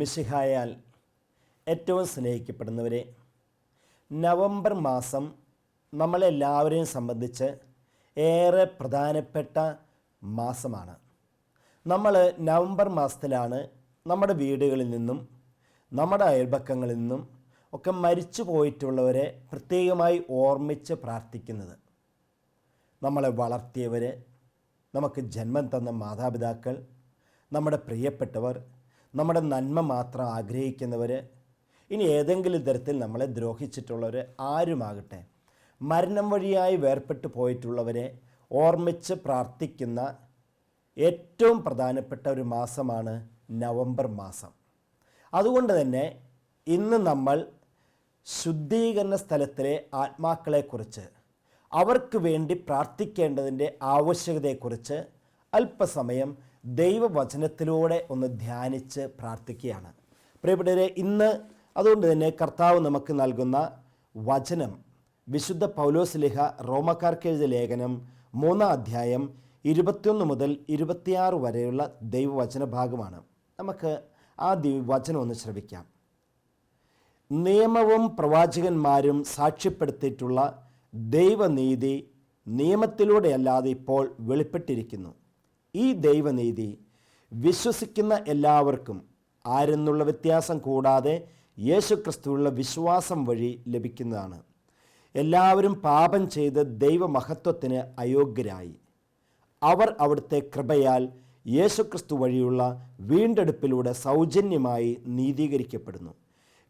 മിശിഹായാൽ ഏറ്റവും സ്നേഹിക്കപ്പെടുന്നവരെ, നവംബർ മാസം നമ്മളെല്ലാവരെയും സംബന്ധിച്ച് ഏറെ പ്രധാനപ്പെട്ട മാസമാണ്. നമ്മൾ നവംബർ മാസത്തിലാണ് നമ്മുടെ വീടുകളിൽ നിന്നും നമ്മുടെ അയൽപക്കങ്ങളിൽ നിന്നും ഒക്കെ മരിച്ചു പോയിട്ടുള്ളവരെ പ്രത്യേകമായി ഓർമ്മിച്ച് പ്രാർത്ഥിക്കുന്നത്. നമ്മളെ വളർത്തിയവർ, നമുക്ക് ജന്മം തന്ന മാതാപിതാക്കൾ, നമ്മുടെ പ്രിയപ്പെട്ടവർ, നമ്മുടെ നന്മ മാത്രം ആഗ്രഹിക്കുന്നവർ, ഇനി ഏതെങ്കിലും തരത്തിൽ നമ്മളെ ദ്രോഹിച്ചിട്ടുള്ളവർ ആരുമാകട്ടെ, മരണം വഴിയായി വേർപെട്ടു പോയിട്ടുള്ളവരെ ഓർമ്മിച്ച് പ്രാർത്ഥിക്കുന്ന ഏറ്റവും പ്രധാനപ്പെട്ട ഒരു മാസമാണ് നവംബർ മാസം. അതുകൊണ്ട് തന്നെ ഇന്ന് നമ്മൾ ശുദ്ധീകരണ സ്ഥലത്തിലെ ആത്മാക്കളെക്കുറിച്ച്, അവർക്ക് വേണ്ടി പ്രാർത്ഥിക്കേണ്ടതിൻ്റെ ആവശ്യകതയെക്കുറിച്ച് അല്പസമയം ദൈവവചനത്തിലൂടെ ഒന്ന് ധ്യാനിച്ച് പ്രാർത്ഥിക്കുകയാണ്. പ്രിയപ്പെട്ടവരെ, ഇന്ന് അതുകൊണ്ട് തന്നെ കർത്താവ് നമുക്ക് നൽകുന്ന വചനം വിശുദ്ധ പൗലോസ്ലീഹ റോമക്കാർക്ക് എഴുതിയ ലേഖനം 3-ാം അധ്യായം 21 മുതൽ 26 വരെയുള്ള ദൈവവചന ഭാഗമാണ്. നമുക്ക് ആ വചനം ഒന്ന് ശ്രവിക്കാം. നിയമവും പ്രവാചകന്മാരും സാക്ഷ്യപ്പെടുത്തിയിട്ടുള്ള ദൈവനീതി നിയമത്തിലൂടെയല്ലാതെ ഇപ്പോൾ വെളിപ്പെട്ടിരിക്കുന്നു. ഈ ദൈവനീതി വിശ്വസിക്കുന്ന എല്ലാവർക്കും ആരെന്നുള്ള വ്യത്യാസം കൂടാതെ യേശുക്രിസ്തുവിലുള്ള വിശ്വാസം വഴി ലഭിക്കുന്നതാണ്. എല്ലാവരും പാപം ചെയ്ത് ദൈവമഹത്വത്തിന് അയോഗ്യരായി അവർ അവിടുത്തെ കൃപയാൽ യേശുക്രിസ്തു വഴിയുള്ള വീണ്ടെടുപ്പിലൂടെ സൗജന്യമായി നീതീകരിക്കപ്പെടുന്നു.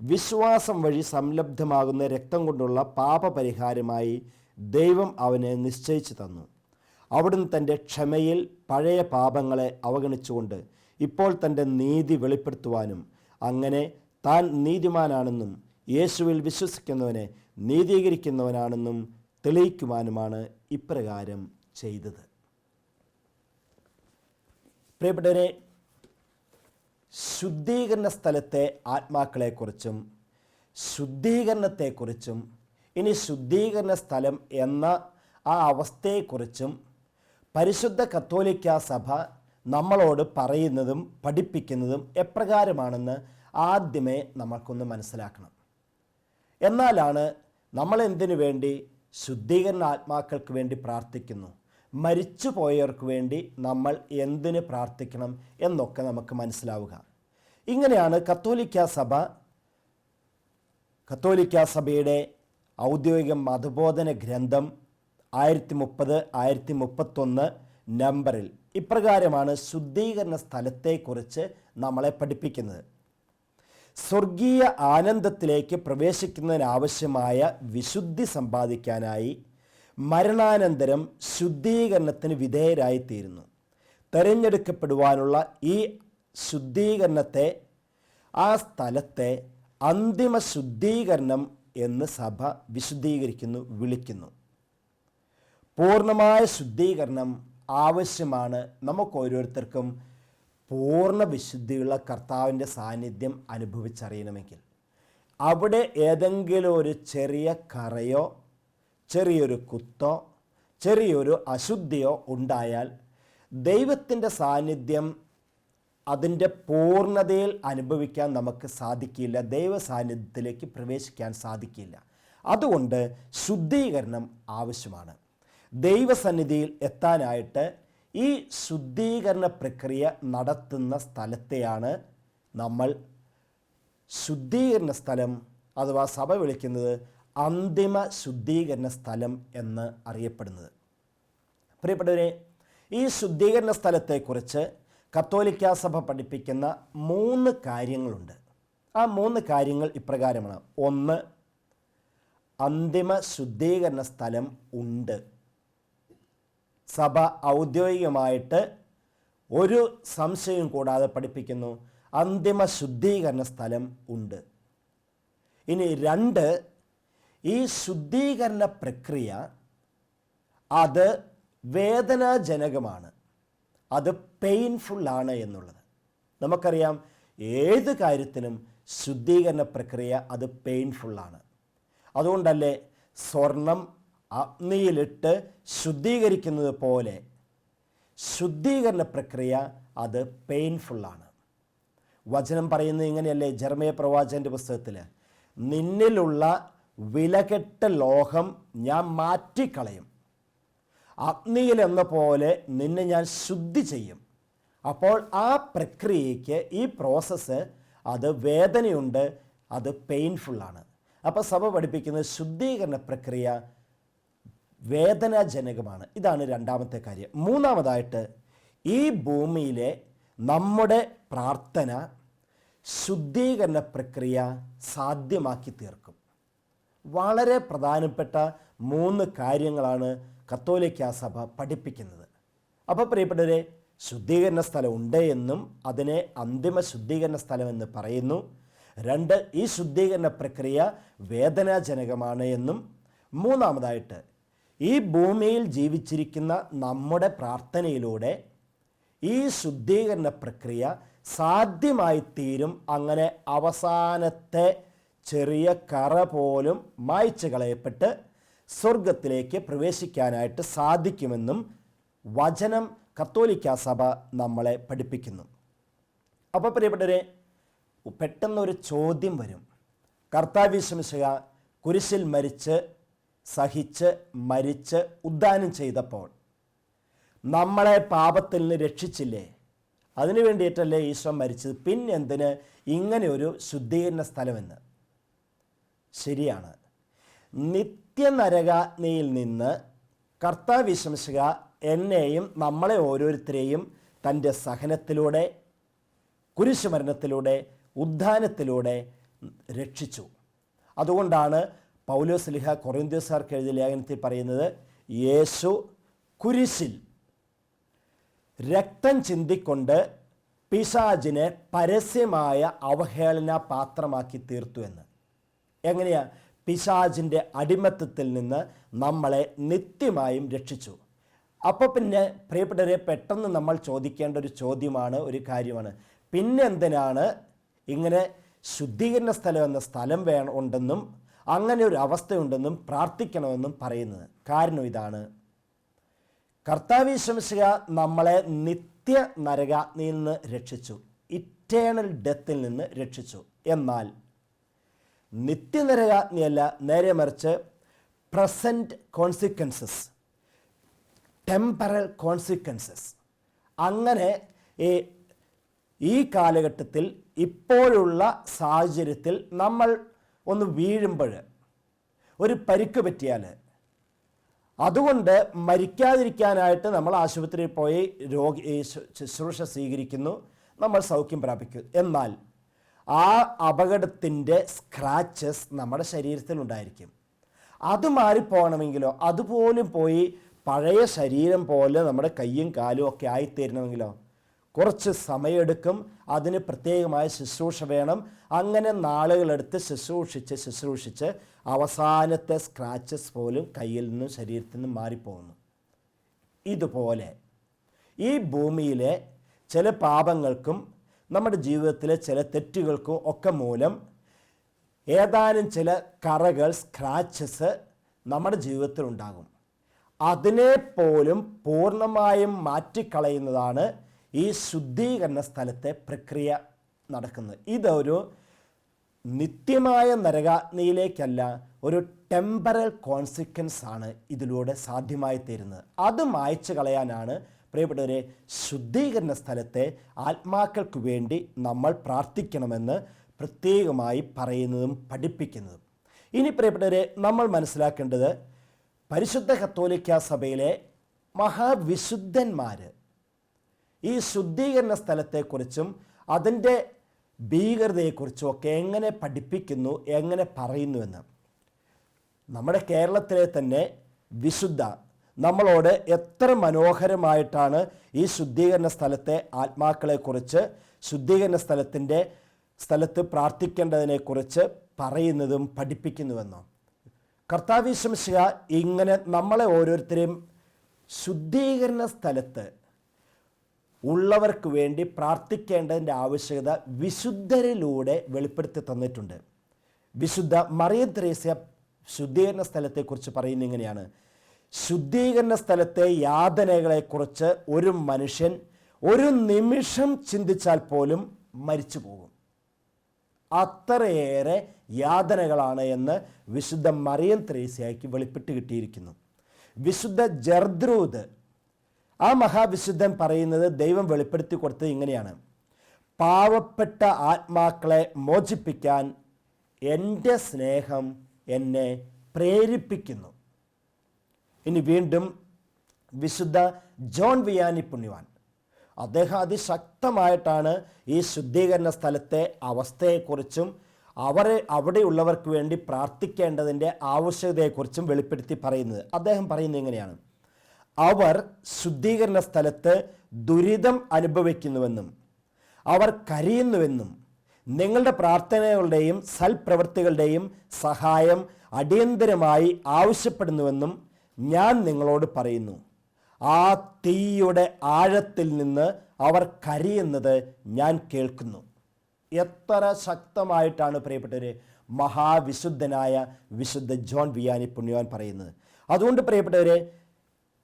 വിശ്വാസം വഴി സംലബ്ധമാകുന്ന രക്തം കൊണ്ടുള്ള പാപപരിഹാരമായി ദൈവം അവനെ നിശ്ചയിച്ചു തന്നു. അവിടുന്ന് തൻ്റെ ക്ഷമയിൽ പഴയ പാപങ്ങളെ അവഗണിച്ചുകൊണ്ട് ഇപ്പോൾ തൻ്റെ നീതി വെളിപ്പെടുത്തുവാനും അങ്ങനെ താൻ നീതിമാനാണെന്നും യേശുവിൽ വിശ്വസിക്കുന്നവനെ നീതീകരിക്കുന്നവനാണെന്നും തെളിയിക്കുവാനുമാണ് ഇപ്രകാരം ചെയ്തത്. പ്രിയപ്പെട്ടവരെ, ശുദ്ധീകരണ സ്ഥലത്തെ ആത്മാക്കളെക്കുറിച്ചും ശുദ്ധീകരണത്തെക്കുറിച്ചും ഇനി ശുദ്ധീകരണ സ്ഥലം എന്ന ആ അവസ്ഥയെക്കുറിച്ചും പരിശുദ്ധ കത്തോലിക്കാ സഭ നമ്മളോട് പറയുന്നതും പഠിപ്പിക്കുന്നതും എപ്രകാരമാണെന്ന് ആദ്യമേ നമ്മൾക്കൊന്ന് മനസ്സിലാക്കണം. എന്നാലാണ് നമ്മൾ എന്തിനു വേണ്ടി ശുദ്ധീകരണ ആത്മാക്കൾക്ക് വേണ്ടി പ്രാർത്ഥിക്കുന്നു, മരിച്ചു പോയവർക്ക് വേണ്ടി നമ്മൾ എന്തിന് പ്രാർത്ഥിക്കണം എന്നൊക്കെ നമുക്ക് മനസ്സിലാവുക. ഇങ്ങനെയാണ് കത്തോലിക്കാ സഭയുടെ ഔദ്യോഗിക മതബോധന ഗ്രന്ഥം 1030-1031 നമ്പറിൽ ഇപ്രകാരമാണ് ശുദ്ധീകരണ സ്ഥലത്തെക്കുറിച്ച് നമ്മളെ പഠിപ്പിക്കുന്നത്. സ്വർഗീയ ആനന്ദത്തിലേക്ക് പ്രവേശിക്കുന്നതിനാവശ്യമായ വിശുദ്ധി സമ്പാദിക്കാനായി മരണാനന്തരം ശുദ്ധീകരണത്തിന് വിധേയരായിത്തീരുന്നു. തിരഞ്ഞെടുക്കപ്പെടുവാനുള്ള ഈ ശുദ്ധീകരണത്തെ, ആ സ്ഥലത്തെ അന്തിമ ശുദ്ധീകരണം എന്ന് സഭ വിളിക്കുന്നു. പൂർണ്ണമായ ശുദ്ധീകരണം ആവശ്യമാണ്. നമുക്ക് ഓരോരുത്തർക്കും പൂർണ്ണ വിശുദ്ധിയുള്ള കർത്താവിൻ്റെ സാന്നിധ്യം അനുഭവിച്ചറിയണമെങ്കിൽ അവിടെ ഏതെങ്കിലും ഒരു ചെറിയ കറയോ ചെറിയൊരു കുത്തോ ചെറിയൊരു അശുദ്ധിയോ ഉണ്ടായാൽ ദൈവത്തിൻ്റെ സാന്നിധ്യം അതിൻ്റെ പൂർണ്ണതയിൽ അനുഭവിക്കാൻ നമുക്ക് സാധിക്കില്ല, ദൈവ സാന്നിധ്യത്തിലേക്ക് പ്രവേശിക്കാൻ സാധിക്കില്ല. അതുകൊണ്ട് ശുദ്ധീകരണം ആവശ്യമാണ്. ദൈവസന്നിധിയിൽ എത്താനായിട്ട് ഈ ശുദ്ധീകരണ പ്രക്രിയ നടത്തുന്ന സ്ഥലത്തെയാണ് നമ്മൾ ശുദ്ധീകരണ സ്ഥലം അഥവാ സഭ വിളിക്കുന്നത് അന്തിമ ശുദ്ധീകരണ സ്ഥലം എന്ന് അറിയപ്പെടുന്നത്. പ്രിയപ്പെട്ടവരെ, ഈ ശുദ്ധീകരണ സ്ഥലത്തെക്കുറിച്ച് കത്തോലിക്കാ സഭ പഠിപ്പിക്കുന്ന 3 കാര്യങ്ങളുണ്ട്. ആ 3 കാര്യങ്ങൾ ഇപ്രകാരമാണ്. 1, അന്തിമ ശുദ്ധീകരണ സ്ഥലം ഉണ്ട്. സഭ ഔദ്യോഗികമായിട്ട് ഒരു സംശയം കൂടാതെ പഠിപ്പിക്കുന്നു, അന്തിമ ശുദ്ധീകരണ സ്ഥലം ഉണ്ട്. ഇനി 2, ഈ ശുദ്ധീകരണ പ്രക്രിയ അത് വേദനാജനകമാണ്, അത് പെയിൻഫുള്ളാണ് എന്നുള്ളത്. നമുക്കറിയാം, ഏത് കാര്യത്തിനും ശുദ്ധീകരണ പ്രക്രിയ അത് പെയിൻഫുള്ളാണ്. അതുകൊണ്ടല്ലേ സ്വർണം അഗ്നിയിലിട്ട് ശുദ്ധീകരിക്കുന്നത് പോലെ ശുദ്ധീകരണ പ്രക്രിയ അത് പെയിൻഫുള്ളാണ്. വചനം പറയുന്നത് ഇങ്ങനെയല്ലേ? ജെറമ്യാ പ്രവാചകന്റെ പുസ്തകത്തിൽ, നിന്നിലുള്ള വിലകെട്ട ലോഹം ഞാൻ മാറ്റിക്കളയും, അഗ്നിയിൽ എന്ന പോലെ നിന്നെ ഞാൻ ശുദ്ധി ചെയ്യും. അപ്പോൾ ആ പ്രക്രിയയ്ക്ക്, ഈ പ്രോസസ്സ്, അത് വേദനയുണ്ട്, അത് പെയിൻഫുള്ളാണ്. അപ്പോൾ സഭ പഠിപ്പിക്കുന്നത് ശുദ്ധീകരണ പ്രക്രിയ വേദനാജനകമാണ്. ഇതാണ് രണ്ടാമത്തെ കാര്യം. മൂന്നാമതായിട്ട്, ഈ ഭൂമിയിലെ നമ്മുടെ പ്രാർത്ഥന ശുദ്ധീകരണ പ്രക്രിയ സാധ്യമാക്കി തീർക്കും. വളരെ പ്രധാനപ്പെട്ട 3 കാര്യങ്ങളാണ് കത്തോലിക്കാ സഭ പഠിപ്പിക്കുന്നത്. അപ്പോൾ പ്രിയപ്പെട്ടവരെ, ശുദ്ധീകരണ സ്ഥലം ഉണ്ട് എന്നും അതിനെ അന്തിമ ശുദ്ധീകരണ സ്ഥലമെന്ന് പറയുന്നു. 2, ഈ ശുദ്ധീകരണ പ്രക്രിയ വേദനാജനകമാണ് എന്നും. മൂന്നാമതായിട്ട്, ഈ ഭൂമിയിൽ ജീവിച്ചിരിക്കുന്ന നമ്മുടെ പ്രാർത്ഥനയിലൂടെ ഈ ശുദ്ധീകരണ പ്രക്രിയ സാധ്യമായി തീരും. അങ്ങനെ അവസാനത്തെ ചെറിയ കറ പോലും മായ്ച്ചു കളയപ്പെട്ട് സ്വർഗത്തിലേക്ക് പ്രവേശിക്കാനായിട്ട് സാധിക്കുമെന്നും വചനം കത്തോലിക്കാ സഭ നമ്മളെ പഠിപ്പിക്കുന്നു. അപ്പോൾ പ്രിയപ്പെട്ടവരെ, പെട്ടെന്നൊരു ചോദ്യം വരും. കർത്താവ് യേശു മിശിഹ കുരിശിൽ മരിച്ച്, സഹിച്ച്, മരിച്ച്, ഉദ്ധാനം ചെയ്തപ്പോൾ നമ്മളെ പാപത്തിൽ നിന്ന് രക്ഷിച്ചില്ലേ? അതിനു വേണ്ടിയിട്ടല്ലേ ഈശോ മരിച്ചത്? പിന്നെന്തിന് ഇങ്ങനെ ഒരു ശുദ്ധീകരണ സ്ഥലമെന്ന്? ശരിയാണ്. നിത്യനരകാഗ്നിയിൽ നിന്ന് കർത്താവ് യേശു മിശിഹ എന്നെയും നമ്മളെ ഓരോരുത്തരെയും തൻ്റെ സഹനത്തിലൂടെ, കുരിശുമരണത്തിലൂടെ, ഉദ്ധാനത്തിലൂടെ രക്ഷിച്ചു. അതുകൊണ്ടാണ് പൗലോസ് ശ്ലീഹ കൊറിന്ത്യക്കാർക്ക് എഴുതിയ ലേഖനത്തിൽ പറയുന്നത്, യേശു കുരിശിൽ രക്തം ചിന്തിക്കൊണ്ട് പിശാചിനെ പരസ്യമായ അവഹേളന പാത്രമാക്കി തീർത്തു എന്ന്. എങ്ങനെയാ? പിശാചിൻ്റെ അടിമത്തത്തിൽ നിന്ന് നമ്മളെ നിത്യമായും രക്ഷിച്ചു. അപ്പോൾ പിന്നെ പ്രിയപ്പെട്ടവരെ, പെട്ടെന്ന് നമ്മൾ ചോദിക്കേണ്ട ഒരു ചോദ്യമാണ്, ഒരു കാര്യമാണ്, പിന്നെ എന്തിനാണ് ഇങ്ങനെ ശുദ്ധീകരണ സ്ഥലം എന്ന സ്ഥലം ഉണ്ടെന്നും അങ്ങനെ ഒരു അവസ്ഥയുണ്ടെന്നും പ്രാർത്ഥിക്കണമെന്നും പറയുന്നത്? കാരണം ഇതാണ്, കർത്താവ് യേശു മിശിഹ നമ്മളെ നിത്യ നരകാഗ്നിയിൽ നിന്ന് രക്ഷിച്ചു, ഇറ്റേണൽ ഡെത്തിൽ നിന്ന് രക്ഷിച്ചു. എന്നാൽ നിത്യനരകാഗ്നിയല്ല, നേരെ മറിച്ച് പ്രസൻറ്റ് കോൺസിക്വൻസസ്, ടെമ്പറൽ കോൺസിക്വൻസസ്. അങ്ങനെ ഈ കാലഘട്ടത്തിൽ, ഇപ്പോഴുള്ള സാഹചര്യത്തിൽ നമ്മൾ ഒന്ന് വീഴുമ്പോൾ, ഒരു പരിക്ക് പറ്റിയാൽ, അതുകൊണ്ട് മരിക്കാതിരിക്കാനായിട്ട് നമ്മൾ ആശുപത്രിയിൽ പോയി ശുശ്രൂഷ സ്വീകരിക്കുന്നു, നമ്മൾ സൗഖ്യം പ്രാപിക്കും. എന്നാൽ ആ അപകടത്തിൻ്റെ സ്ക്രാച്ചസ് നമ്മുടെ ശരീരത്തിലുണ്ടായിരിക്കും. അത് മാറിപ്പോകണമെങ്കിലോ, അതുപോലും പോയി പഴയ ശരീരം പോലെ നമ്മുടെ കയ്യും കാലും ഒക്കെ ആയിത്തീരണമെങ്കിലോ കുറച്ച് സമയമെടുക്കും. അതിന് പ്രത്യേകമായ ശുശ്രൂഷ വേണം. അങ്ങനെ നാളുകളെടുത്ത് ശുശ്രൂഷിച്ച് അവസാനത്തെ സ്ക്രാച്ചസ് പോലും കയ്യിൽ നിന്നും ശരീരത്തിൽ നിന്നും മാറിപ്പോകുന്നു. ഇതുപോലെ ഈ ഭൂമിയിലെ ചില പാപങ്ങൾക്കും നമ്മുടെ ജീവിതത്തിലെ ചില തെറ്റുകൾക്കും ഒക്കെ മൂലം ഏതാനും ചില കറകൾ, സ്ക്രാച്ചസ് നമ്മുടെ ജീവിതത്തിൽ ഉണ്ടാകും. അതിനെപ്പോലും പൂർണ്ണമായും മാറ്റിക്കളയുന്നതാണ് ഈ ശുദ്ധീകരണ സ്ഥലത്തെ പ്രക്രിയ നടക്കുന്നത്. ഇതൊരു നിത്യമായ നരകാഗ്നിയിലേക്കല്ല, ഒരു ടെമ്പറൽ കോൺസിക്വൻസ് ആണ് ഇതിലൂടെ സാധ്യമായി തീരുന്നത്. അത് മായ്ച്ചു കളയാനാണ് പ്രിയപ്പെട്ടവരെ ശുദ്ധീകരണ സ്ഥലത്തെ ആത്മാക്കൾക്ക് വേണ്ടി നമ്മൾ പ്രാർത്ഥിക്കണമെന്ന് പ്രത്യേകമായി പറയുന്നതും പഠിപ്പിക്കുന്നതും. ഇനി പ്രിയപ്പെട്ടവരെ, നമ്മൾ മനസ്സിലാക്കേണ്ടത്, പരിശുദ്ധ കത്തോലിക്കാ സഭയിലെ മഹാവിശുദ്ധന്മാർ ഈ ശുദ്ധീകരണ സ്ഥലത്തെക്കുറിച്ചും അതിൻ്റെ ഭീകരതയെക്കുറിച്ചും ഒക്കെ എങ്ങനെ പഠിപ്പിക്കുന്നു, എങ്ങനെ പറയുന്നുവെന്ന്. നമ്മുടെ കേരളത്തിലെ തന്നെ വിശുദ്ധ നമ്മളോട് എത്ര മനോഹരമായിട്ടാണ് ഈ ശുദ്ധീകരണ സ്ഥലത്തെ ആത്മാക്കളെക്കുറിച്ച്, ശുദ്ധീകരണ സ്ഥലത്ത് പ്രാർത്ഥിക്കേണ്ടതിനെക്കുറിച്ച് പറയുന്നതും പഠിപ്പിക്കുന്നുവെന്നോ. കർത്താവ് യേശു മിശിഹ ഇങ്ങനെ നമ്മളെ ഓരോരുത്തരെയും ശുദ്ധീകരണ സ്ഥലത്ത് ഉള്ളവർക്ക് വേണ്ടി പ്രാർത്ഥിക്കേണ്ടതിൻ്റെ ആവശ്യകത വിശുദ്ധരിലൂടെ വെളിപ്പെടുത്തി തന്നിട്ടുണ്ട്. വിശുദ്ധ മറിയം ത്രേസ്യ ശുദ്ധീകരണ സ്ഥലത്തെക്കുറിച്ച് പറയുന്നത് ഇങ്ങനെയാണ്: ശുദ്ധീകരണ സ്ഥലത്തെ യാതനകളെക്കുറിച്ച് ഒരു മനുഷ്യൻ ഒരു നിമിഷം ചിന്തിച്ചാൽ പോലും മരിച്ചു പോകും. അത്രയേറെ യാതനകളാണ് എന്ന് വിശുദ്ധ മറിയം ത്രേസ്യായ്ക്ക് വെളിപ്പെട്ട് കിട്ടിയിരിക്കുന്നു. വിശുദ്ധ ജർദ്രൂദ്, ആ മഹാവിശുദ്ധൻ പറയുന്നത് ദൈവം വെളിപ്പെടുത്തി കൊടുത്തത് ഇങ്ങനെയാണ്: പാവപ്പെട്ട ആത്മാക്കളെ മോചിപ്പിക്കാൻ എൻ്റെ സ്നേഹം എന്നെ പ്രേരിപ്പിക്കുന്നു. ഇനി വീണ്ടും വിശുദ്ധ ജോൺ വിയാനി പുണ്യവാൻ, അദ്ദേഹം അതിശക്തമായിട്ടാണ് ഈ ശുദ്ധീകരണ സ്ഥലത്തെ അവസ്ഥയെക്കുറിച്ചും അവിടെയുള്ളവർക്ക് വേണ്ടി പ്രാർത്ഥിക്കേണ്ടതിൻ്റെ ആവശ്യകതയെക്കുറിച്ചും വെളിപ്പെടുത്തി പറയുന്നത്. അദ്ദേഹം പറയുന്നത് ഇങ്ങനെയാണ്: അവർ ശുദ്ധീകരണ സ്ഥലത്ത് ദുരിതം അനുഭവിക്കുന്നുവെന്നും അവർ കരയുന്നുവെന്നും നിങ്ങളുടെ പ്രാർത്ഥനകളുടെയും സൽപ്രവൃത്തികളുടെയും സഹായം അടിയന്തരമായി ആവശ്യപ്പെടുന്നുവെന്നും ഞാൻ നിങ്ങളോട് പറയുന്നു. ആ തീയുടെ ആഴത്തിൽ നിന്ന് അവർ കരയുന്നത് ഞാൻ കേൾക്കുന്നു. എത്ര ശക്തമായിട്ടാണ് പ്രിയപ്പെട്ടവരെ മഹാവിശുദ്ധനായ വിശുദ്ധ ജോൺ വിയാനി പുണ്യവാൻ പറയുന്നത്. അതുകൊണ്ട് പ്രിയപ്പെട്ടവരെ,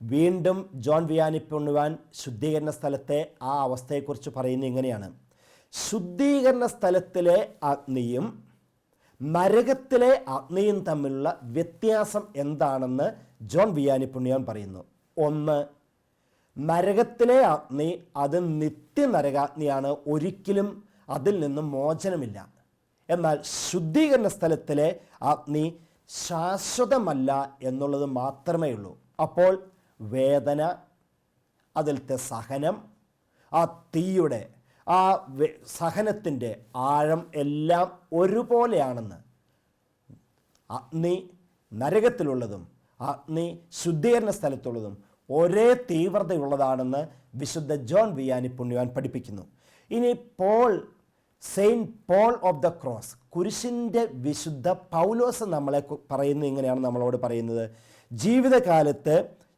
വീണ്ടും ജോൺ വിയാനി പുണ്യവാൻ ശുദ്ധീകരണ സ്ഥലത്തെ ആ അവസ്ഥയെക്കുറിച്ച് പറയുന്നത് ഇങ്ങനെയാണ്: ശുദ്ധീകരണ സ്ഥലത്തിലെ അഗ്നിയും നരകത്തിലെ അഗ്നിയും തമ്മിലുള്ള വ്യത്യാസം എന്താണെന്ന് ജോൺ വിയാനി പുണ്യവാൻ പറയുന്നു. ഒന്ന്, നരകത്തിലെ അഗ്നി അത് നിത്യനരകാഗ്നിയാണ്, ഒരിക്കലും അതിൽ നിന്നും മോചനമില്ല. എന്നാൽ ശുദ്ധീകരണ സ്ഥലത്തിലെ അഗ്നി ശാശ്വതമല്ല എന്നുള്ളത് മാത്രമേ ഉള്ളൂ. അപ്പോൾ വേദന, അതിലത്തെ സഹനം, ആ തീയുടെ ആ സഹനത്തിൻ്റെ ആഴം എല്ലാം ഒരുപോലെയാണെന്ന്, അഗ്നി നരകത്തിലുള്ളതും അഗ്നി ശുദ്ധീകരണ സ്ഥലത്തുള്ളതും ഒരേ തീവ്രതയുള്ളതാണെന്ന് വിശുദ്ധ ജോൺ വിയാനി പുണ്യവാൻ പഠിപ്പിക്കുന്നു. ഇനി saint Paul of the cross, കുരിശിൻ്റെ വിശുദ്ധ പൗലോസ് നമ്മളെ പറയുന്നത് ഇങ്ങനെയാണ് നമ്മളോട് പറയുന്നത്: ജീവിതകാലത്ത്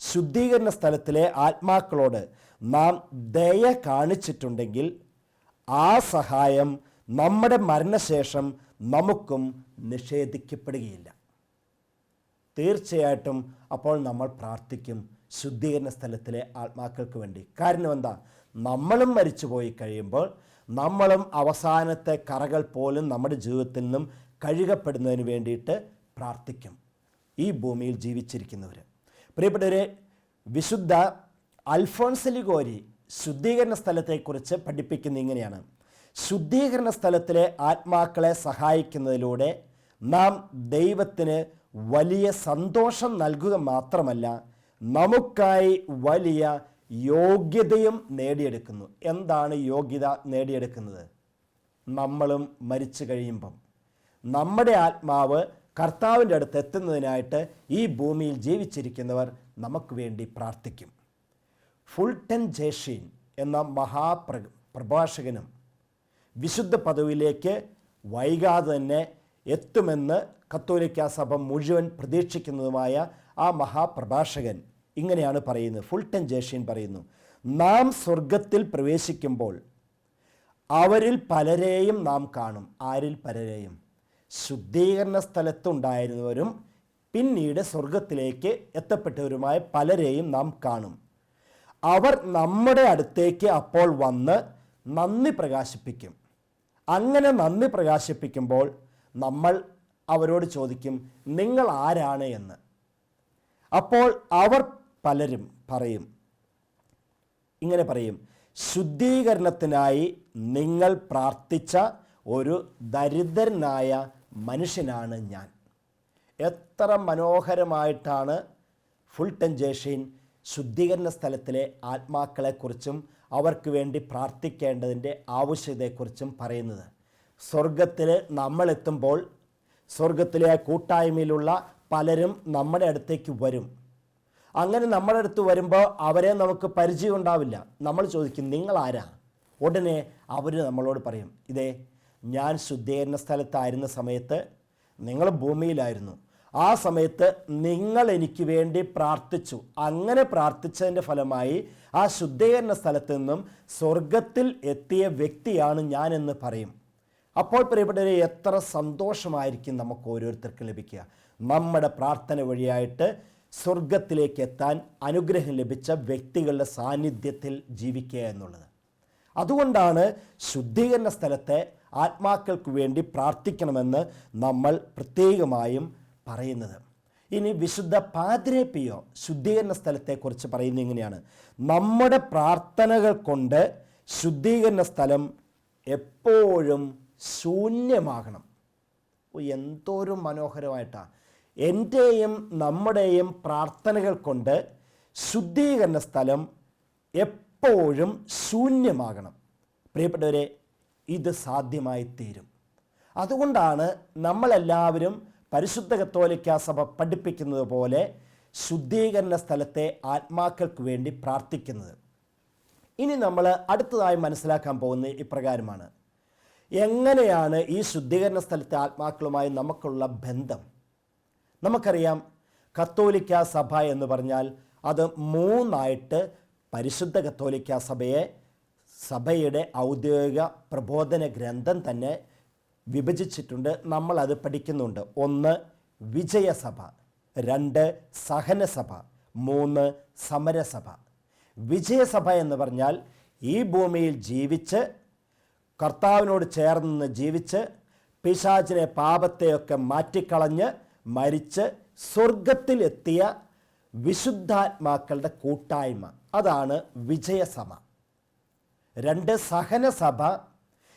ശുദ്ധീകരണ സ്ഥലത്തിലെ ആത്മാക്കളോട് നാം ദയ കാണിച്ചിട്ടുണ്ടെങ്കിൽ ആ സഹായം നമ്മുടെ മരണശേഷം നമുക്കും നിഷേധിക്കപ്പെടുകയില്ല. തീർച്ചയായിട്ടും അപ്പോൾ നമ്മൾ പ്രാർത്ഥിക്കും ശുദ്ധീകരണ സ്ഥലത്തിലെ ആത്മാക്കൾക്ക് വേണ്ടി. കാരണം എന്താ? നമ്മളും മരിച്ചു പോയി കഴിയുമ്പോൾ നമ്മളും അവസാനത്തെ കറകൾ പോലും നമ്മുടെ ജീവിതത്തിൽ നിന്നും കഴുകപ്പെടുന്നതിന് വേണ്ടിയിട്ട് പ്രാർത്ഥിക്കും, ഈ ഭൂമിയിൽ ജീവിച്ചിരിക്കുന്നവർ. പ്രിയപ്പെട്ടവരെ, വിശുദ്ധ അൽഫോൻസ് ലിഗോരി ശുദ്ധീകരണ സ്ഥലത്തെക്കുറിച്ച് പഠിപ്പിക്കുന്ന ഇങ്ങനെയാണ്: ശുദ്ധീകരണ സ്ഥലത്തിലെ ആത്മാക്കളെ സഹായിക്കുന്നതിലൂടെ നാം ദൈവത്തിന് വലിയ സന്തോഷം നൽകുക മാത്രമല്ല, നമുക്കായി വലിയ യോഗ്യതയും നേടിയെടുക്കുന്നു. എന്താണ് യോഗ്യത നേടിയെടുക്കുന്നത്? നമ്മളും മരിച്ചു കഴിയുമ്പം നമ്മുടെ ആത്മാവ് കർത്താവിൻ്റെ അടുത്ത് എത്തുന്നതിനായിട്ട് ഈ ഭൂമിയിൽ ജീവിച്ചിരിക്കുന്നവർ നമുക്ക് വേണ്ടി പ്രാർത്ഥിക്കും. ഫുൾട്ടൻ ജേഷീൻ എന്ന മഹാപ്രഭാഷകനും വിശുദ്ധ പദവിയിലേക്ക് വൈകാതെ തന്നെ എത്തുമെന്ന് കത്തോലിക്ക സഭ മുഴുവൻ പ്രതീക്ഷിക്കുന്നതുമായ ആ മഹാപ്രഭാഷകൻ ഇങ്ങനെയാണ് പറയുന്നത്. ഫുൾട്ടൻ ജേഷീൻ പറയുന്നു: നാം സ്വർഗത്തിൽ പ്രവേശിക്കുമ്പോൾ അവരിൽ പലരെയും നാം കാണും. ആരിൽ പലരെയും? ശുദ്ധീകരണ സ്ഥലത്തുണ്ടായിരുന്നവരും പിന്നീട് സ്വർഗത്തിലേക്ക് എത്തപ്പെട്ടവരുമായ പലരെയും നാം കാണും. അവർ നമ്മുടെ അടുത്തേക്ക് അപ്പോൾ വന്ന് നന്ദി പ്രകാശിപ്പിക്കും. അങ്ങനെ നന്ദി പ്രകാശിപ്പിക്കുമ്പോൾ നമ്മൾ അവരോട് ചോദിക്കും, നിങ്ങൾ ആരാണ് എന്ന്. അപ്പോൾ അവർ പലരും ഇങ്ങനെ പറയും: ശുദ്ധീകരണത്തിനായി നിങ്ങൾ പ്രാർത്ഥിച്ച ഒരു ദരിദ്രനായ മനുഷ്യനാണ് ഞാൻ. എത്ര മനോഹരമായിട്ടാണ് ഫുൾട്ടൻ ജേഷീൻ ശുദ്ധീകരണ സ്ഥലത്തിലെ ആത്മാക്കളെക്കുറിച്ചും അവർക്ക് വേണ്ടി പ്രാർത്ഥിക്കേണ്ടതിൻ്റെ ആവശ്യകതയെക്കുറിച്ചും പറയുന്നത്. സ്വർഗത്തിൽ നമ്മളെത്തുമ്പോൾ സ്വർഗത്തിലെ കൂട്ടായ്മയിലുള്ള പലരും നമ്മുടെ അടുത്തേക്ക് വരും. അങ്ങനെ നമ്മുടെ അടുത്ത് വരുമ്പോൾ അവരെ നമുക്ക് പരിചയം ഉണ്ടാവില്ല. നമ്മൾ ചോദിക്കും, നിങ്ങൾ ആരാ? ഉടനെ അവർ നമ്മളോട് പറയും, ഇതേ ഞാൻ ശുദ്ധീകരണ സ്ഥലത്തായിരുന്ന സമയത്ത് നിങ്ങൾ ഭൂമിയിലായിരുന്നു, ആ സമയത്ത് നിങ്ങൾ എനിക്ക് വേണ്ടി പ്രാർത്ഥിച്ചു. അങ്ങനെ പ്രാർത്ഥിച്ചതിൻ്റെ ഫലമായി ആ ശുദ്ധീകരണ സ്ഥലത്ത് നിന്നും സ്വർഗത്തിൽ എത്തിയ വ്യക്തിയാണ് ഞാനെന്ന് പറയും. അപ്പോൾ പ്രിയപ്പെട്ടവരെ, എത്ര സന്തോഷമായിരിക്കും നമുക്ക് ഓരോരുത്തർക്കും ലഭിക്കുക. നമ്മുടെ പ്രാർത്ഥന വഴിയായിട്ട് സ്വർഗത്തിലേക്ക് എത്താൻ അനുഗ്രഹം ലഭിച്ച വ്യക്തികളുടെ സാന്നിധ്യത്തിൽ ജീവിക്കുക എന്നുള്ളത്. അതുകൊണ്ടാണ് ശുദ്ധീകരണ സ്ഥലത്തെ ആത്മാക്കൾക്ക് വേണ്ടി പ്രാർത്ഥിക്കണമെന്ന് നമ്മൾ പ്രത്യേകമായും പറയുന്നത്. ഇനി വിശുദ്ധ പാദ്രേ പിയോ ശുദ്ധീകരണ സ്ഥലത്തെക്കുറിച്ച് പറയുന്നത് ഇങ്ങനെയാണ്: നമ്മുടെ പ്രാർത്ഥനകൾ കൊണ്ട് ശുദ്ധീകരണ സ്ഥലം എപ്പോഴും ശൂന്യമാകണം. എന്തോരം മനോഹരമായിട്ടാണ്! എൻ്റെയും നമ്മുടെയും പ്രാർത്ഥനകൾ കൊണ്ട് ശുദ്ധീകരണ സ്ഥലം എപ്പോഴും ശൂന്യമാകണം. പ്രിയപ്പെട്ടവരെ, ഇത് സാധ്യമായി തീരും. അതുകൊണ്ടാണ് നമ്മളെല്ലാവരും പരിശുദ്ധ കത്തോലിക്കാ സഭ പഠിപ്പിക്കുന്നത് പോലെ ശുദ്ധീകരണ സ്ഥലത്തെ ആത്മാക്കൾക്ക് വേണ്ടി പ്രാർത്ഥിക്കുന്നത്. ഇനി നമ്മൾ അടുത്തതായി മനസ്സിലാക്കാൻ പോകുന്നത് ഇപ്രകാരമാണ്: എങ്ങനെയാണ് ഈ ശുദ്ധീകരണ സ്ഥലത്തെ ആത്മാക്കളുമായി നമുക്കുള്ള ബന്ധം? നമുക്കറിയാം, കത്തോലിക്കാ സഭ എന്ന് പറഞ്ഞാൽ അത് മൂന്നായിട്ട് പരിശുദ്ധ കത്തോലിക്കാ സഭയുടെ ഔദ്യോഗിക പ്രബോധന ഗ്രന്ഥം തന്നെ വിഭജിച്ചിട്ടുണ്ട്. നമ്മളത് പഠിക്കുന്നുണ്ട്. 1 വിജയസഭ, 2 സഹനസഭ, 3 സമരസഭ. വിജയസഭ എന്ന് പറഞ്ഞാൽ ഈ ഭൂമിയിൽ ജീവിച്ച് കർത്താവിനോട് ചേർന്ന് ജീവിച്ച് പിശാചിനെ പാപത്തെയൊക്കെ മാറ്റിക്കളഞ്ഞ് മരിച്ച് സ്വർഗത്തിലെത്തിയ വിശുദ്ധാത്മാക്കളുടെ കൂട്ടായ്മ, അതാണ് വിജയസഭ. 2 സഹനസഭ,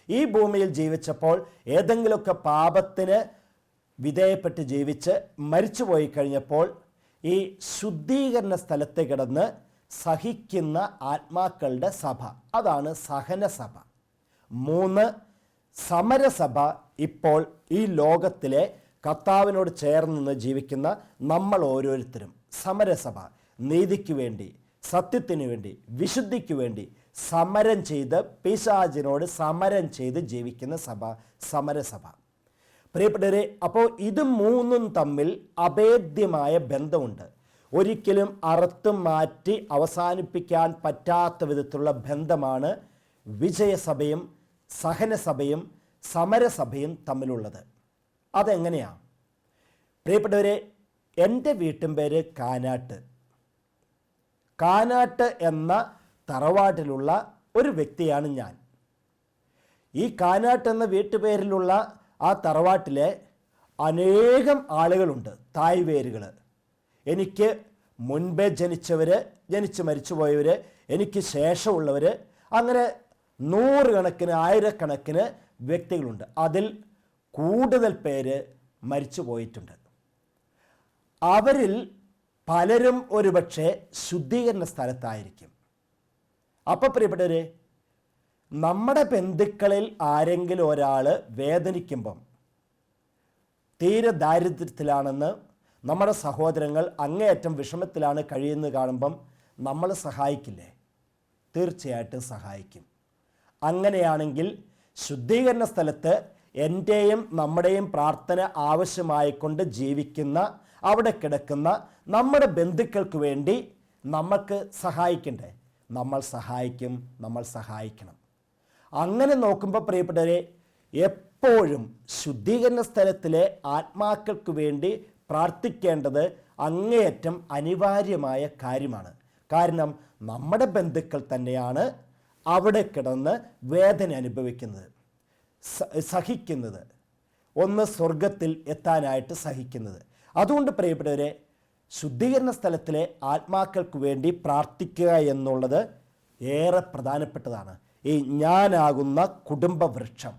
ഈ ഭൂമിയിൽ ജീവിച്ചപ്പോൾ ഏതെങ്കിലുമൊക്കെ പാപത്തിന് വിധേയപ്പെട്ട് ജീവിച്ച് മരിച്ചുപോയി കഴിഞ്ഞപ്പോൾ ഈ ശുദ്ധീകരണ സ്ഥലത്ത് കിടന്ന് സഹിക്കുന്ന ആത്മാക്കളുടെ സഭ, അതാണ് സഹനസഭ. 3 സമരസഭ, ഇപ്പോൾ ഈ ലോകത്തിലെ കർത്താവിനോട് ചേർന്ന് നിന്ന് ജീവിക്കുന്ന നമ്മൾ ഓരോരുത്തരും സമരസഭ. നീതിക്ക് വേണ്ടി, സത്യത്തിന് വേണ്ടി, വിശുദ്ധിക്ക് വേണ്ടി സമരം ചെയ്ത് പിശാചിനോട് സമരം ചെയ്ത് ജീവിക്കുന്ന സഭ സമരസഭ. പ്രിയപ്പെട്ടവരെ, അപ്പോൾ ഇത് മൂന്നും തമ്മിൽ അഭേദ്യമായ ബന്ധമുണ്ട്. ഒരിക്കലും അറുത്തും മാറ്റി അവസാനിപ്പിക്കാൻ പറ്റാത്ത വിധത്തിലുള്ള ബന്ധമാണ് വിജയസഭയും സഹനസഭയും സമരസഭയും തമ്മിലുള്ളത്. അതെങ്ങനെയാണ്? പ്രിയപ്പെട്ടവരെ, എൻ്റെ വീട്ടും പേര് കാനാട്ട്. കാനാട്ട് എന്ന തറവാട്ടിലുള്ള ഒരു വ്യക്തിയാണ് ഞാൻ. ഈ കാനാട്ട് എന്ന വീട്ടുപേരിലുള്ള ആ തറവാട്ടിലെ അനേകം ആളുകളുണ്ട്, തായ്വേരുകൾ. എനിക്ക് മുൻപേ ജനിച്ചവർ, ജനിച്ച് മരിച്ചുപോയവർ, എനിക്ക് ശേഷമുള്ളവർ, അങ്ങനെ 100 കണക്കിന് 1000 വ്യക്തികളുണ്ട്. അതിൽ കൂടുതൽ പേര് മരിച്ചു പോയിട്ടുണ്ട്. അവരിൽ പലരും ഒരുപക്ഷെ ശുദ്ധീകരണ സ്ഥലത്തായിരിക്കും. അപ്പം പ്രിയപ്പെട്ടവരെ, നമ്മുടെ ബന്ധുക്കളിൽ ആരെങ്കിലും ഒരാൾ വേദനിക്കുമ്പം, തീരെ ദാരിദ്ര്യത്തിലാണെന്ന്, നമ്മുടെ സഹോദരങ്ങൾ അങ്ങേയറ്റം വിഷമത്തിലാണ് കഴിയുന്നത് കാണുമ്പം നമ്മൾ സഹായിക്കില്ലേ? തീർച്ചയായിട്ടും സഹായിക്കും. അങ്ങനെയാണെങ്കിൽ ശുദ്ധീകരണ സ്ഥലത്ത് എൻ്റെയും നമ്മുടെയും പ്രാർത്ഥന ആവശ്യമായിക്കൊണ്ട് ജീവിക്കുന്ന, അവിടെ കിടക്കുന്ന നമ്മുടെ ബന്ധുക്കൾക്ക് വേണ്ടി നമുക്ക് സഹായിക്കണ്ടേ? നമ്മൾ സഹായിക്കും, നമ്മൾ സഹായിക്കണം. അങ്ങനെ നോക്കുമ്പോൾ പ്രിയപ്പെട്ടവരെ, എപ്പോഴും ശുദ്ധീകരണ സ്ഥലത്തിലെ ആത്മാക്കൾക്ക് വേണ്ടി പ്രാർത്ഥിക്കേണ്ടത് അങ്ങേയറ്റം അനിവാര്യമായ കാര്യമാണ്. കാരണം നമ്മുടെ ബന്ധുക്കൾ തന്നെയാണ് അവിടെ കിടന്ന് വേദന അനുഭവിക്കുന്നത്, സഹിക്കുന്നത്, ഒന്ന് സ്വർഗത്തിൽ എത്താനായിട്ട് സഹിക്കുന്നത്. അതുകൊണ്ട് പ്രിയപ്പെട്ടവരെ, ശുദ്ധീകരണ സ്ഥലത്തിലെ ആത്മാക്കൾക്ക് വേണ്ടി പ്രാർത്ഥിക്കുക എന്നുള്ളത് ഏറെ പ്രധാനപ്പെട്ടതാണ്. ഈ ഞാനാകുന്ന കുടുംബവൃക്ഷം,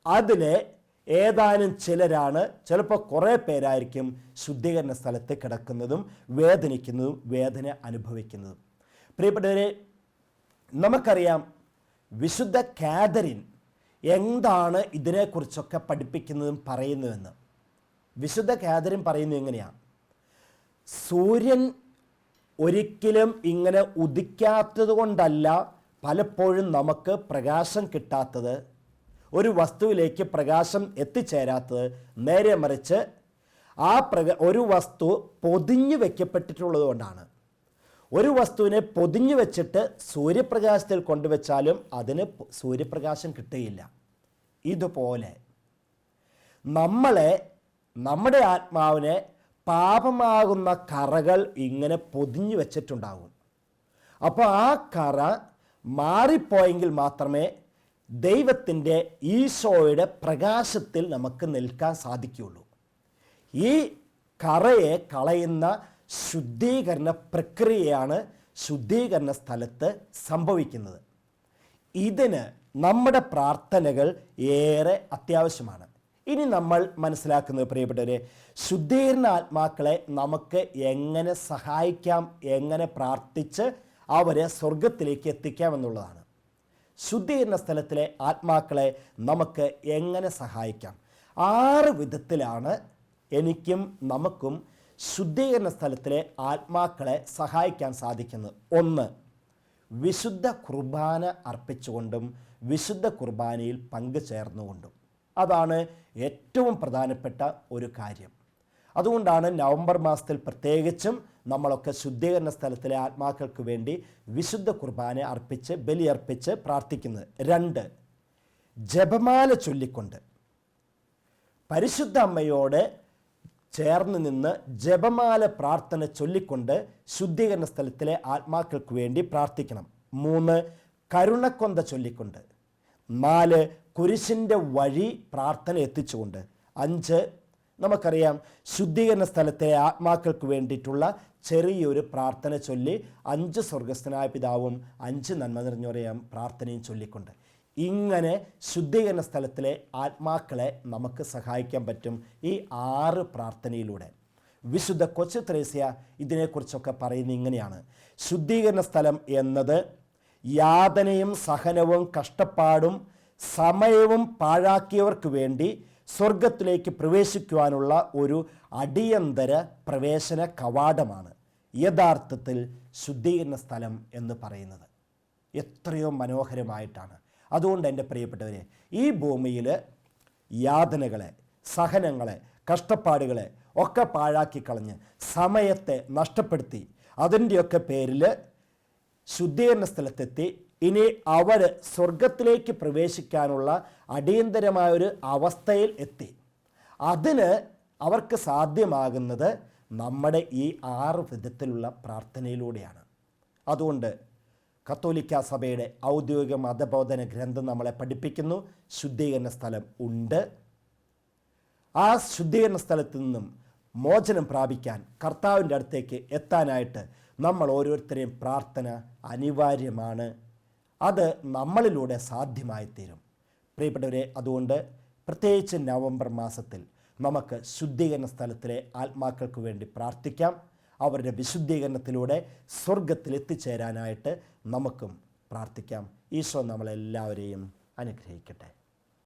അതിലെ ഏതാനും ചിലരാണ്, ചിലപ്പോൾ കുറേ പേരായിരിക്കും ശുദ്ധീകരണ സ്ഥലത്ത് കിടക്കുന്നതും വേദനിക്കുന്നതും വേദന അനുഭവിക്കുന്നതും. പ്രിയപ്പെട്ടവരെ, നമുക്കറിയാം വിശുദ്ധ കാതറിൻ എന്താണ് ഇതിനെക്കുറിച്ചൊക്കെ പഠിപ്പിക്കുന്നതും പറയുന്നതെന്ന്. വിശുദ്ധ കാതറിൻ പറയുന്നത് എങ്ങനെയാണ്? സൂര്യൻ ഒരിക്കലും ഇങ്ങനെ ഉദിക്കാത്തത് കൊണ്ടല്ല പലപ്പോഴും നമുക്ക് പ്രകാശം കിട്ടാത്തത്, ഒരു വസ്തുവിലേക്ക് പ്രകാശം എത്തിച്ചേരാത്തത്. നേരെ മറിച്ച് ഒരു വസ്തു പൊതിഞ്ഞു വയ്ക്കപ്പെട്ടിട്ടുള്ളത് കൊണ്ടാണ്. ഒരു വസ്തുവിനെ പൊതിഞ്ഞു വെച്ചിട്ട് സൂര്യപ്രകാശത്തിൽ കൊണ്ടുവച്ചാലും അതിന് സൂര്യപ്രകാശം കിട്ടുകയില്ല. ഇതുപോലെ നമ്മുടെ ആത്മാവിനെ പാപമാകുന്ന കറകൾ ഇങ്ങനെ പൊതിഞ്ഞു വെച്ചിട്ടുണ്ടാകും. അപ്പോൾ ആ കറ മാറിപ്പോയെങ്കിൽ മാത്രമേ ദൈവത്തിൻ്റെ ഈശോയുടെ പ്രകാശത്തിൽ നമുക്ക് നിൽക്കാൻ സാധിക്കുകയുള്ളൂ. ഈ കറയെ കളയുന്ന ശുദ്ധീകരണ പ്രക്രിയയാണ് ശുദ്ധീകരണ സ്ഥലത്ത് സംഭവിക്കുന്നത്. ഇതിന് നമ്മുടെ പ്രാർത്ഥനകൾ ഏറെ അത്യാവശ്യമാണ്. ഇനി നമ്മൾ മനസ്സിലാക്കുന്നത് പ്രിയപ്പെട്ടവരെ, ശുദ്ധീകരണ ആത്മാക്കളെ നമുക്ക് എങ്ങനെ സഹായിക്കാം, എങ്ങനെ പ്രാർത്ഥിച്ച് അവരെ സ്വർഗത്തിലേക്ക് എത്തിക്കാം എന്നുള്ളതാണ്. ശുദ്ധീകരണ സ്ഥലത്തിലെ ആത്മാക്കളെ നമുക്ക് എങ്ങനെ സഹായിക്കാം? 6 വിധത്തിലാണ് എനിക്കും നമുക്കും ശുദ്ധീകരണ സ്ഥലത്തിലെ ആത്മാക്കളെ സഹായിക്കാൻ സാധിക്കുന്നത്. 1, വിശുദ്ധ കുർബാന അർപ്പിച്ചുകൊണ്ടും വിശുദ്ധ കുർബാനയിൽ പങ്കുചേർന്നുകൊണ്ടും. അതാണ് ഏറ്റവും പ്രധാനപ്പെട്ട ഒരു കാര്യം. അതുകൊണ്ടാണ് നവംബർ മാസത്തിൽ പ്രത്യേകിച്ചും നമ്മളൊക്കെ ശുദ്ധീകരണ സ്ഥലത്തിലെ ആത്മാക്കൾക്ക് വേണ്ടി വിശുദ്ധ കുർബാന അർപ്പിച്ച് ബലിയർപ്പിച്ച് പ്രാർത്ഥിക്കുന്നത്. 2, ജപമാല ചൊല്ലിക്കൊണ്ട് പരിശുദ്ധ അമ്മയോട് ചേർന്ന് നിന്ന് ജപമാല പ്രാർത്ഥന ചൊല്ലിക്കൊണ്ട് ശുദ്ധീകരണ സ്ഥലത്തിലെ ആത്മാക്കൾക്ക് വേണ്ടി പ്രാർത്ഥിക്കണം. 3, കരുണക്കൊന്ത ചൊല്ലിക്കൊണ്ട്. 4, കുരിശിൻ്റെ വഴി പ്രാർത്ഥന എത്തിച്ചുകൊണ്ട്. 5, നമുക്കറിയാം ശുദ്ധീകരണ സ്ഥലത്തെ ആത്മാക്കൾക്ക് വേണ്ടിയിട്ടുള്ള ചെറിയൊരു പ്രാർത്ഥന ചൊല്ലി 5 സ്വർഗസ്ഥനായ പിതാവും 5 നന്മ നിറഞ്ഞവരെയും പ്രാർത്ഥനയും ചൊല്ലിക്കൊണ്ട്. ഇങ്ങനെ ശുദ്ധീകരണ സ്ഥലത്തിലെ ആത്മാക്കളെ നമുക്ക് സഹായിക്കാൻ പറ്റും ഈ 6 പ്രാർത്ഥനയിലൂടെ. വിശുദ്ധ കൊച്ചു ത്രേസ്യ ഇതിനെക്കുറിച്ചൊക്കെ പറയുന്നത് ഇങ്ങനെയാണ്: ശുദ്ധീകരണ സ്ഥലം എന്നത് യാതനയും സഹനവും കഷ്ടപ്പാടും സമയവും പാഴാക്കിയവർക്ക് വേണ്ടി സ്വർഗത്തിലേക്ക് പ്രവേശിക്കുവാനുള്ള ഒരു അടിയന്തര പ്രവേശന കവാടമാണ് യഥാർത്ഥത്തിൽ ശുദ്ധീകരണ സ്ഥലം എന്ന് പറയുന്നത്. എത്രയോ മനോഹരമായിട്ടാണ്. അതുകൊണ്ട് എൻ്റെ പ്രിയപ്പെട്ടവരെ, ഈ ഭൂമിയിൽ യാതനകളെ, സഹനങ്ങളെ, കഷ്ടപ്പാടുകളെ ഒക്കെ പാഴാക്കി കളഞ്ഞ് സമയത്തെ നഷ്ടപ്പെടുത്തി അതിൻ്റെയൊക്കെ പേരിൽ ശുദ്ധീകരണ സ്ഥലത്തെത്തി ഇനി അവർ സ്വർഗത്തിലേക്ക് പ്രവേശിക്കാനുള്ള അടിയന്തരമായൊരു അവസ്ഥയിൽ എത്തി. അതിന് അവർക്ക് സാധ്യമാകുന്നത് നമ്മുടെ ഈ 6 വിധത്തിലുള്ള പ്രാർത്ഥനയിലൂടെയാണ്. അതുകൊണ്ട് കത്തോലിക്ക സഭയുടെ ഔദ്യോഗിക മതബോധന ഗ്രന്ഥം നമ്മളെ പഠിപ്പിക്കുന്നു, ശുദ്ധീകരണ സ്ഥലം ഉണ്ട്. ആ ശുദ്ധീകരണ സ്ഥലത്ത് നിന്നും മോചനം പ്രാപിക്കാൻ, കർത്താവിൻ്റെ അടുത്തേക്ക് എത്താനായിട്ട് നമ്മൾ ഓരോരുത്തരെയും പ്രാർത്ഥന അനിവാര്യമാണ്. അത് നമ്മളിലൂടെ സാധ്യമായിത്തീരും. പ്രിയപ്പെട്ടവരെ, അതുകൊണ്ട് പ്രത്യേകിച്ച് നവംബർ മാസത്തിൽ നമുക്ക് ശുദ്ധീകരണ സ്ഥലത്തിലെ ആത്മാക്കൾക്ക് വേണ്ടി പ്രാർത്ഥിക്കാം. അവരുടെ വിശുദ്ധീകരണത്തിലൂടെ സ്വർഗത്തിൽ എത്തിച്ചേരാനായിട്ട് നമുക്കും പ്രാർത്ഥിക്കാം. ഈശോ നമ്മളെല്ലാവരെയും അനുഗ്രഹിക്കട്ടെ.